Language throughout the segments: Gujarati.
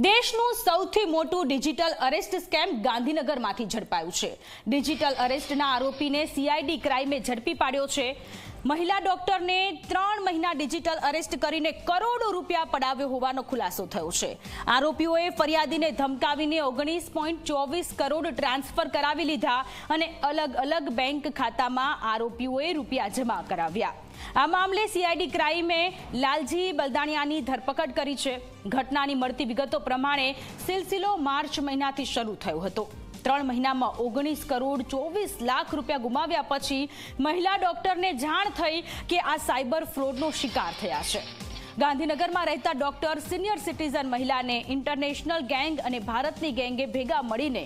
દેશનું સૌથી મોટું ડિજિટલ અરેસ્ટ સ્કેમ ગાંધીનગરમાંથી ઝડપાયું છે। ડિજિટલ અરેસ્ટના આરોપીને સીઆઈડી ક્રાઇમે ઝડપી પાડ્યો છે। મહિલા ડોક્ટરને 3 મહિના ડિજિટલ અરેસ્ટ કરીને કરોડો રૂપિયા પડાવ્યો હોવાનો ખુલાસો થયો છે। આરોપીઓએ ફરિયાદીને ધમકાવીને 19.24 કરોડ ટ્રાન્સફર કરાવી લીધા અને અલગ અલગ બેંક ખાતામાં આરોપીઓએ રૂપિયા જમા કરાવ્યા। આ મામલે સીઆઈડી ક્રાઇમે લાલજી બલદાણિયાની ધરપકડ કરી છે। ઘટનાની મળતી વિગતો પ્રમાણે સિલસિલો માર્ચ મહિનાથી શરૂ થયો હતો। 3 મહિનામાં 19 કરોડ 24 લાખ રૂપિયા ગુમાવ્યા પછી મહિલા ડોક્ટરને જાણ થઈ કે આ સાયબર ફ્રોડનો શિકાર થયા છે। ગાંધીનગરમાં રહેતા ડોક્ટર સિનિયર સિટીઝન મહિલાને ઇન્ટરનેશનલ ગેંગ અને ભારતની ગેંગે ભેગા મળીને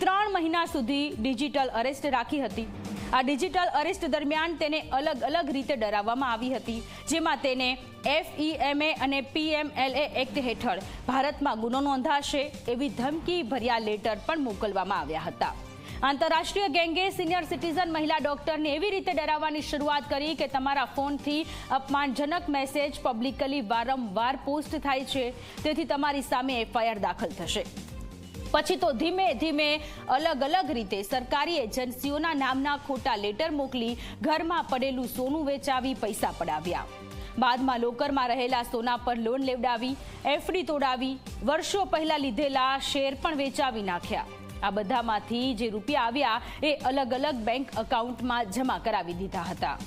3 મહિના સુધી ડિજિટલ અરેસ્ટ રાખી હતી। આ ડિજિટલ અરેસ્ટ દરમિયાન તેને અલગ અલગ રીતે ડરાવવામાં આવી હતી, જેમાં તેને FEMA અને PMLA એક્ટ હેઠળ ભારતમાં ગુનો નોંધાશે એવી ધમકી ભર્યા લેટર પણ મોકલવામાં આવ્યા હતા। આંતરરાષ્ટ્રીય ગેંગે સિનિયર સિટીઝન મહિલા ડોક્ટરને એવી રીતે ડરાવવાની શરૂઆત કરી કે તમારા ફોનથી અપમાનજનક મેસેજ પબ્લિકલી વારંવાર પોસ્ટ થાય છે, તેથી તમારી સામે FIR દાખલ થશે। પછી તો ધીમે ધીમે અલગ અલગ રીતે સરકારી એજન્સીઓના નામના ખોટા લેટર મોકલી ઘરમાં પડેલું સોનું વેચાવી પૈસા પડાવ્યા। બાદમાં લોકરમાં રહેલા સોના પર લોન લેવડાવી, FD તોડાવી, વર્ષો પહેલા લીધેલા શેર પણ વેચાવી નાખ્યા। આ બધામાંથી જે રૂપિયા આવ્યા એ અલગ અલગ બેંક એકાઉન્ટમાં જમા કરાવી દીધા હતા।